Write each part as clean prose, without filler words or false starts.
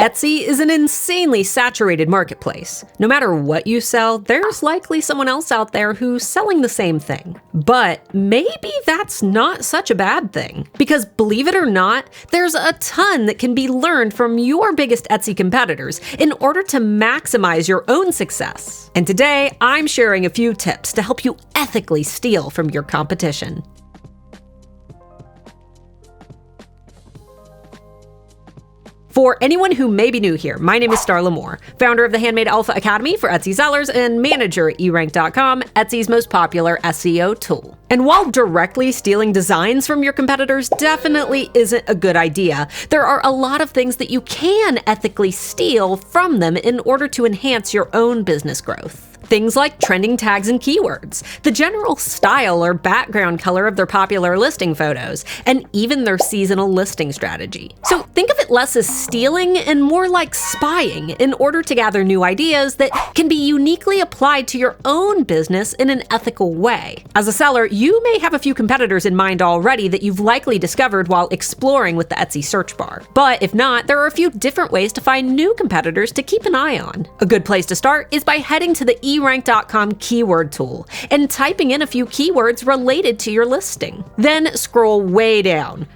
Etsy is an insanely saturated marketplace. No matter what you sell, there's likely someone else out there who's selling the same thing. But maybe that's not such a bad thing. Because believe it or not, there's a ton that can be learned from your biggest Etsy competitors in order to maximize your own success. And today, I'm sharing a few tips to help you ethically steal from your competition. For anyone who may be new here, my name is Starla Moore, founder of the Handmade Alpha Academy for Etsy sellers and manager at eRank.com, Etsy's most popular SEO tool. And while directly stealing designs from your competitors definitely isn't a good idea, there are a lot of things that you can ethically steal from them in order to enhance your own business growth. Things like trending tags and keywords, the general style or background color of their popular listing photos, and even their seasonal listing strategy. So think of it less as stealing and more like spying in order to gather new ideas that can be uniquely applied to your own business in an ethical way. As a seller, you may have a few competitors in mind already that you've likely discovered while exploring with the Etsy search bar. But if not, there are a few different ways to find new competitors to keep an eye on. A good place to start is by heading to the eRank.com keyword tool and typing in a few keywords related to your listing. Then scroll way down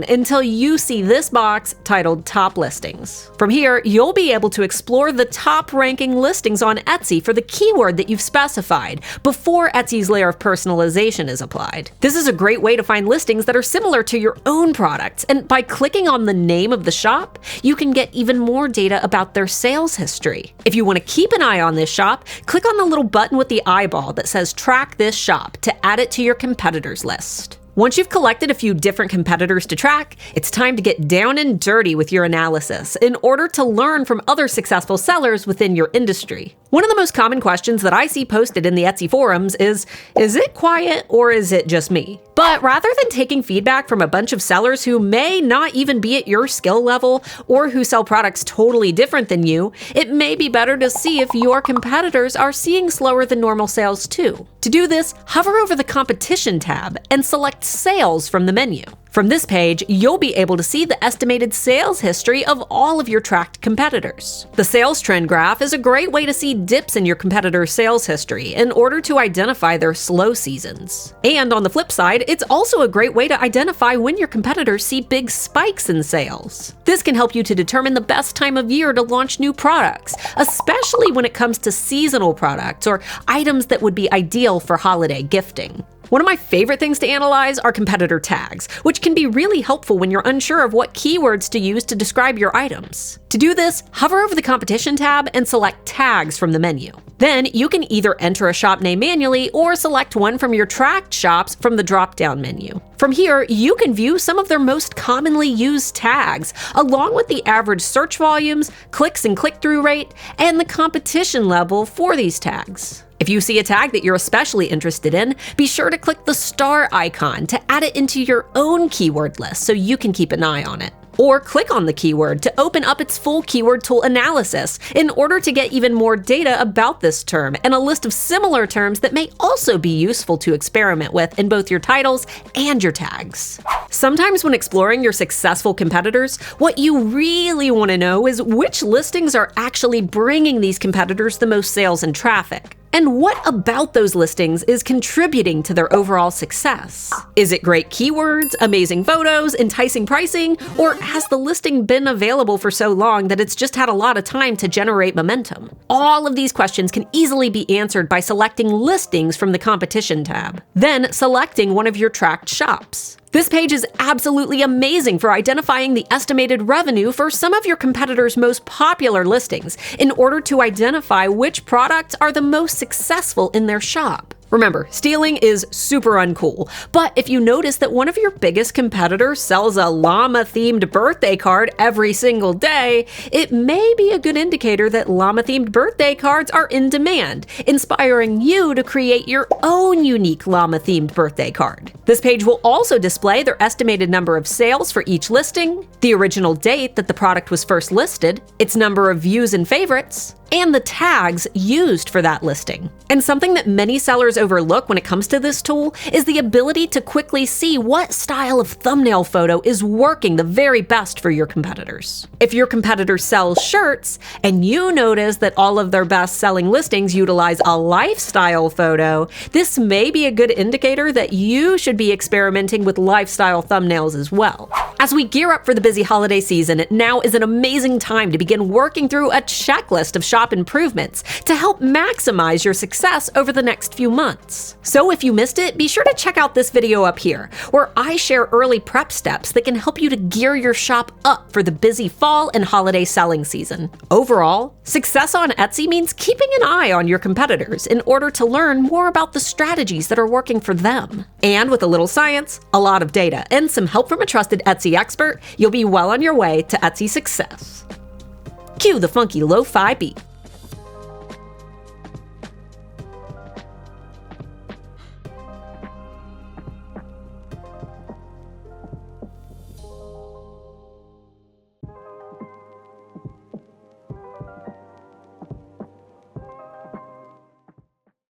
until you see this box titled Top Listings. From here, you'll be able to explore the top-ranking listings on Etsy for the keyword that you've specified before Etsy's layer of personalization is applied. This is a great way to find listings that are similar to your own products, and by clicking on the name of the shop, you can get even more data about their sales history. If you want to keep an eye on this shop, click on the little button with the eyeball that says Track This Shop to add it to your competitors list. Once you've collected a few different competitors to track, it's time to get down and dirty with your analysis in order to learn from other successful sellers within your industry. One of the most common questions that I see posted in the Etsy forums is it quiet or is it just me? But rather than taking feedback from a bunch of sellers who may not even be at your skill level or who sell products totally different than you, it may be better to see if your competitors are seeing slower than normal sales too. To do this, hover over the Competition tab and select Sales from the menu. From this page, you'll be able to see the estimated sales history of all of your tracked competitors. The sales trend graph is a great way to see dips in your competitors' sales history in order to identify their slow seasons. And on the flip side, it's also a great way to identify when your competitors see big spikes in sales. This can help you to determine the best time of year to launch new products, especially when it comes to seasonal products or items that would be ideal for holiday gifting. One of my favorite things to analyze are competitor tags, which can be really helpful when you're unsure of what keywords to use to describe your items. To do this, hover over the Competition tab and select Tags from the menu. Then you can either enter a shop name manually or select one from your tracked shops from the drop-down menu. From here, you can view some of their most commonly used tags, along with the average search volumes, clicks and click-through rate, and the competition level for these tags. If you see a tag that you're especially interested in, be sure to click the star icon to add it into your own keyword list so you can keep an eye on it. Or click on the keyword to open up its full keyword tool analysis in order to get even more data about this term and a list of similar terms that may also be useful to experiment with in both your titles and your tags. Sometimes when exploring your successful competitors, what you really want to know is which listings are actually bringing these competitors the most sales and traffic. And what about those listings is contributing to their overall success? Is it great keywords, amazing photos, enticing pricing, or has the listing been available for so long that it's just had a lot of time to generate momentum? All of these questions can easily be answered by selecting Listings from the Competition tab, then selecting one of your tracked shops. This page is absolutely amazing for identifying the estimated revenue for some of your competitors' most popular listings in order to identify which products are the most successful in their shop. Remember, stealing is super uncool, but if you notice that one of your biggest competitors sells a llama-themed birthday card every single day, it may be a good indicator that llama-themed birthday cards are in demand, inspiring you to create your own unique llama-themed birthday card. This page will also display their estimated number of sales for each listing, the original date that the product was first listed, its number of views and favorites, and the tags used for that listing. And something that many sellers overlook when it comes to this tool is the ability to quickly see what style of thumbnail photo is working the very best for your competitors. If your competitor sells shirts and you notice that all of their best-selling listings utilize a lifestyle photo, this may be a good indicator that you should be experimenting with lifestyle thumbnails as well. As we gear up for the busy holiday season, now is an amazing time to begin working through a checklist of shop improvements to help maximize your success over the next few months. So if you missed it, be sure to check out this video up here, where I share early prep steps that can help you to gear your shop up for the busy fall and holiday selling season. Overall, success on Etsy means keeping an eye on your competitors in order to learn more about the strategies that are working for them. And with a little science, a lot of data, and some help from a trusted Etsy expert, you'll be well on your way to Etsy success. Cue the funky lo-fi beat.